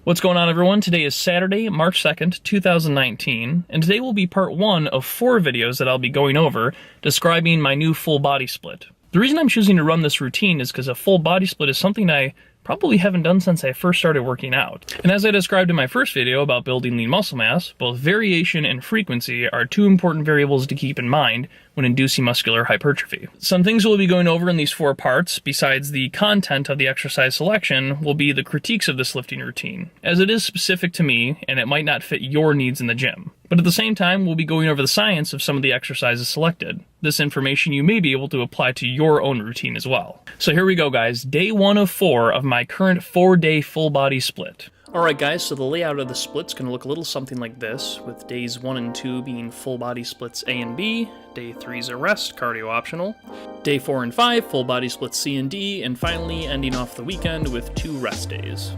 What's going on, everyone? Today is Saturday, March 2nd, 2019, and today will be part 1 of 4 videos that I'll be going over describing my new full body split. The reason I'm choosing to run this routine is because a full body split is something I probably haven't done since I first started working out. And as I described in my first video about building lean muscle mass, both variation and frequency are 2 important variables to keep in mind when inducing muscular hypertrophy. Some things we'll be going over in these 4 parts, besides the content of the exercise selection, will be the critiques of this lifting routine, as it is specific to me and it might not fit your needs in the gym. But at the same time, we'll be going over the science of some of the exercises selected. This information you may be able to apply to your own routine as well. So here we go, guys. Day 1 of 4 of my current 4-day full body split. Alright guys, so the layout of the split's going to look a little something like this, with days 1 and 2 being full body splits A and B, day 3 is a rest, cardio optional, day 4 and 5 full body splits C and D, and finally ending off the weekend with 2 rest days.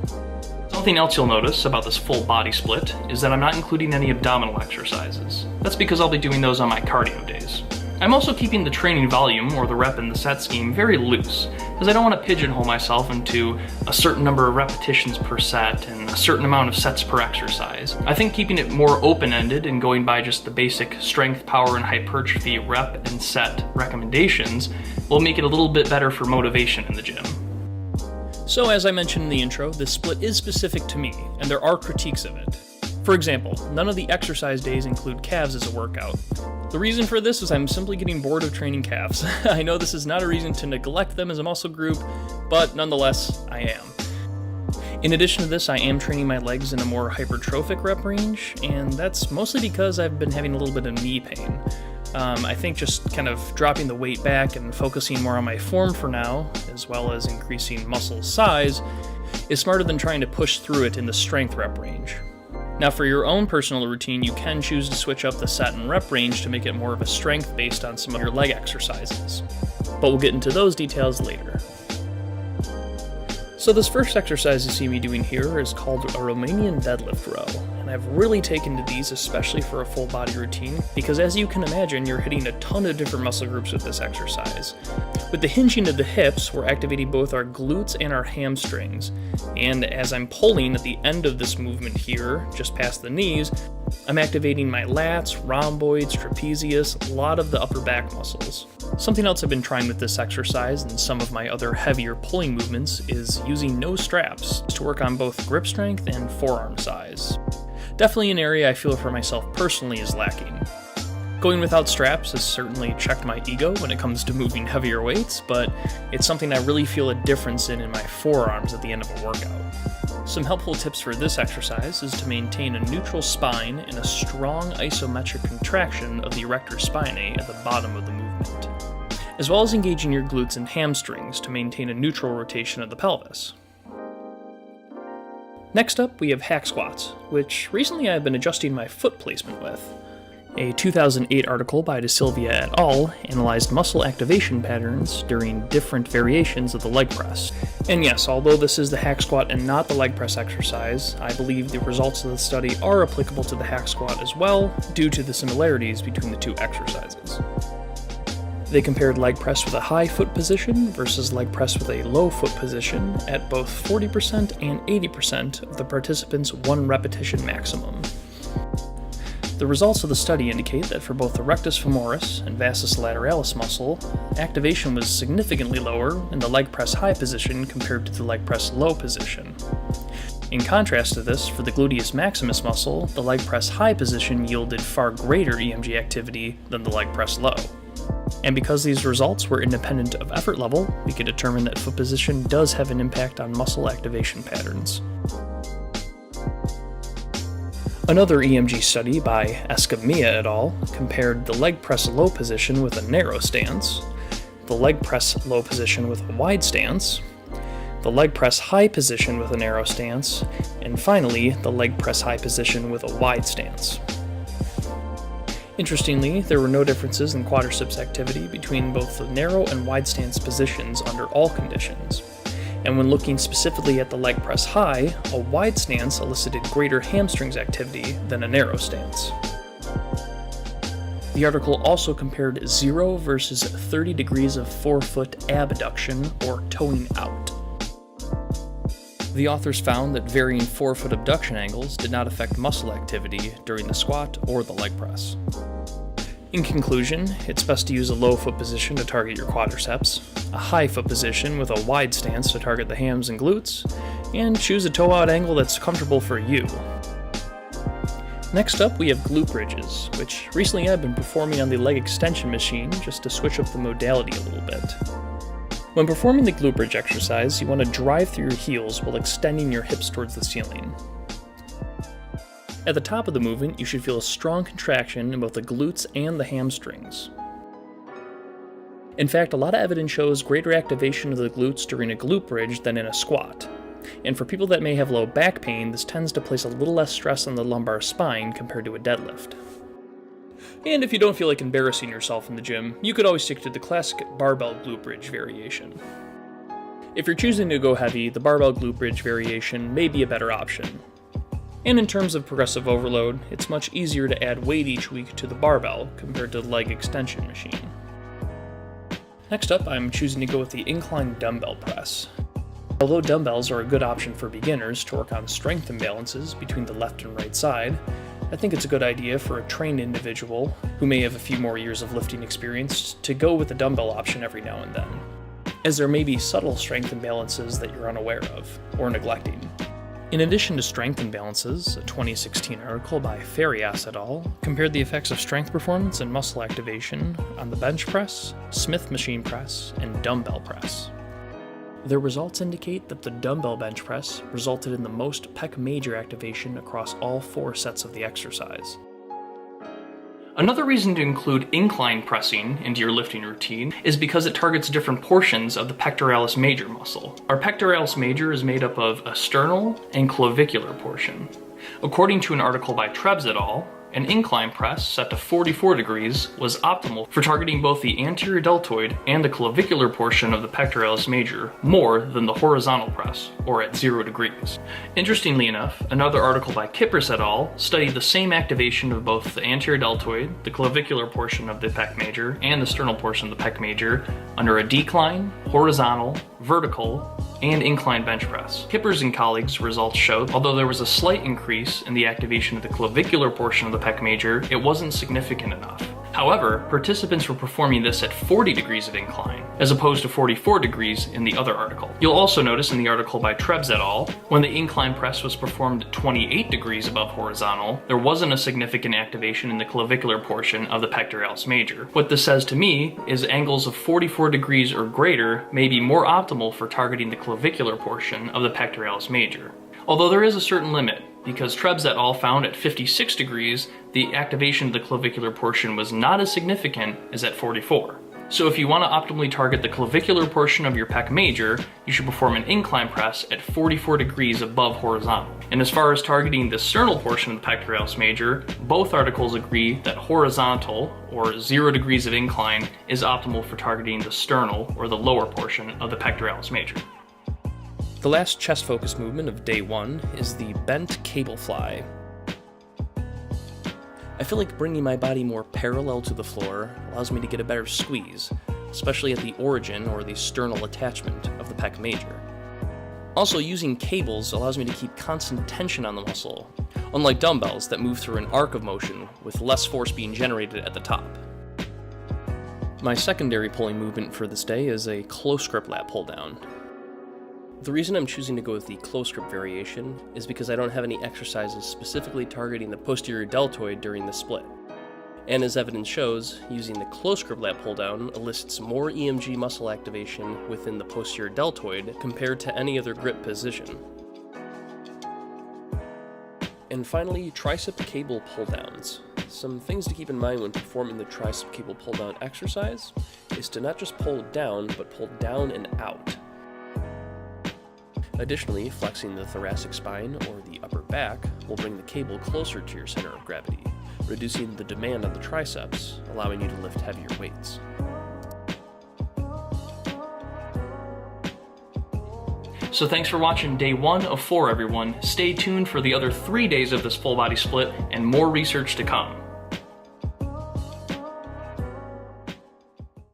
Something else you'll notice about this full body split is that I'm not including any abdominal exercises. That's because I'll be doing those on my cardio days. I'm also keeping the training volume, or the rep and the set scheme, very loose, because I don't want to pigeonhole myself into a certain number of repetitions per set and a certain amount of sets per exercise. I think keeping it more open-ended and going by just the basic strength, power, and hypertrophy rep and set recommendations will make it a little bit better for motivation in the gym. So as I mentioned in the intro, this split is specific to me, and there are critiques of it. For example, none of the exercise days include calves as a workout. The reason for this is I'm simply getting bored of training calves. I know this is not a reason to neglect them as a muscle group, but nonetheless, I am. In addition to this, I am training my legs in a more hypertrophic rep range, and that's mostly because I've been having a little bit of knee pain. I think just kind of dropping the weight back and focusing more on my form for now, as well as increasing muscle size, is smarter than trying to push through it in the strength rep range. Now for your own personal routine, you can choose to switch up the set and rep range to make it more of a strength based on some of your leg exercises, but we'll get into those details later. So this first exercise you see me doing here is called a Romanian deadlift row, and I've really taken to these especially for a full body routine because, as you can imagine, you're hitting a ton of different muscle groups with this exercise. With the hinging of the hips, we're activating both our glutes and our hamstrings, and as I'm pulling at the end of this movement here, just past the knees, I'm activating my lats, rhomboids, trapezius, a lot of the upper back muscles. Something else I've been trying with this exercise and some of my other heavier pulling movements is using no straps to work on both grip strength and forearm size. Definitely an area I feel for myself personally is lacking. Going without straps has certainly checked my ego when it comes to moving heavier weights, but it's something I really feel a difference in my forearms at the end of a workout. Some helpful tips for this exercise is to maintain a neutral spine and a strong isometric contraction of the erector spinae at the bottom of the movement, as well as engaging your glutes and hamstrings to maintain a neutral rotation of the pelvis. Next up, we have hack squats, which recently I've been adjusting my foot placement with. A 2008 article by De Silva et al. Analyzed muscle activation patterns during different variations of the leg press. And yes, although this is the hack squat and not the leg press exercise, I believe the results of the study are applicable to the hack squat as well, due to the similarities between the 2 exercises. They compared leg press with a high foot position versus leg press with a low foot position at both 40% and 80% of the participants' 1 repetition maximum. The results of the study indicate that for both the rectus femoris and vastus lateralis muscle, activation was significantly lower in the leg press high position compared to the leg press low position. In contrast to this, for the gluteus maximus muscle, the leg press high position yielded far greater EMG activity than the leg press low. And because these results were independent of effort level, we could determine that foot position does have an impact on muscle activation patterns. Another EMG study by Escamilla et al. Compared the leg press low position with a narrow stance, the leg press low position with a wide stance, the leg press high position with a narrow stance, and finally, the leg press high position with a wide stance. Interestingly, there were no differences in quadriceps activity between both the narrow and wide stance positions under all conditions. And when looking specifically at the leg press high, a wide stance elicited greater hamstrings activity than a narrow stance. The article also compared 0 versus 30 degrees of forefoot abduction or toeing out. The authors found that varying forefoot abduction angles did not affect muscle activity during the squat or the leg press. In conclusion, it's best to use a low foot position to target your quadriceps, a high foot position with a wide stance to target the hams and glutes, and choose a toe out angle that's comfortable for you. Next up, we have glute bridges, which recently I've been performing on the leg extension machine just to switch up the modality a little bit. When performing the glute bridge exercise, you want to drive through your heels while extending your hips towards the ceiling. At the top of the movement, you should feel a strong contraction in both the glutes and the hamstrings. In fact, a lot of evidence shows greater activation of the glutes during a glute bridge than in a squat. And for people that may have low back pain, this tends to place a little less stress on the lumbar spine compared to a deadlift. And if you don't feel like embarrassing yourself in the gym, you could always stick to the classic barbell glute bridge variation. If you're choosing to go heavy, the barbell glute bridge variation may be a better option. And in terms of progressive overload, it's much easier to add weight each week to the barbell compared to the leg extension machine. Next up, I'm choosing to go with the incline dumbbell press. Although dumbbells are a good option for beginners to work on strength imbalances between the left and right side, I think it's a good idea for a trained individual who may have a few more years of lifting experience to go with the dumbbell option every now and then, as there may be subtle strength imbalances that you're unaware of or neglecting. In addition to strength imbalances, a 2016 article by Farias et al. Compared the effects of strength performance and muscle activation on the bench press, Smith machine press, and dumbbell press. Their results indicate that the dumbbell bench press resulted in the most pec major activation across all 4 sets of the exercise. Another reason to include incline pressing into your lifting routine is because it targets different portions of the pectoralis major muscle. Our pectoralis major is made up of a sternal and clavicular portion. According to an article by Tricep et al., an incline press set to 44 degrees was optimal for targeting both the anterior deltoid and the clavicular portion of the pectoralis major more than the horizontal press, or at 0 degrees. Interestingly enough, another article by Kippers et al. Studied the same activation of both the anterior deltoid, the clavicular portion of the pec major, and the sternal portion of the pec major under a decline, horizontal, vertical, and incline bench press. Kippers and colleagues' results showed, although there was a slight increase in the activation of the clavicular portion of the pec major, it wasn't significant enough. However, participants were performing this at 40 degrees of incline, as opposed to 44 degrees in the other article. You'll also notice in the article by Tricep et al., when the incline press was performed at 28 degrees above horizontal, there wasn't a significant activation in the clavicular portion of the pectoralis major. What this says to me is angles of 44 degrees or greater may be more optimal for targeting the clavicular portion of the pectoralis major. Although there is a certain limit, because Tricep et al. Found at 56 degrees, the activation of the clavicular portion was not as significant as at 44. So if you want to optimally target the clavicular portion of your pec major, you should perform an incline press at 44 degrees above horizontal. And as far as targeting the sternal portion of the pectoralis major, both articles agree that horizontal, or 0 degrees of incline, is optimal for targeting the sternal, or the lower portion of the pectoralis major. The last chest focus movement of day 1 is the bent cable fly. I feel like bringing my body more parallel to the floor allows me to get a better squeeze, especially at the origin or the sternal attachment of the pec major. Also, using cables allows me to keep constant tension on the muscle, unlike dumbbells that move through an arc of motion with less force being generated at the top. My secondary pulling movement for this day is a close grip lat pull down. The reason I'm choosing to go with the close grip variation is because I don't have any exercises specifically targeting the posterior deltoid during the split. And as evidence shows, using the close grip lat pull down elicits more EMG muscle activation within the posterior deltoid compared to any other grip position. And finally, tricep cable pull downs. Some things to keep in mind when performing the tricep cable pull down exercise is to not just pull down, but pull down and out. Additionally, flexing the thoracic spine or the upper back will bring the cable closer to your center of gravity, reducing the demand on the triceps, allowing you to lift heavier weights. So thanks for watching day 1 of 4, everyone. Stay tuned for the other 3 days of this full body split and more research to come.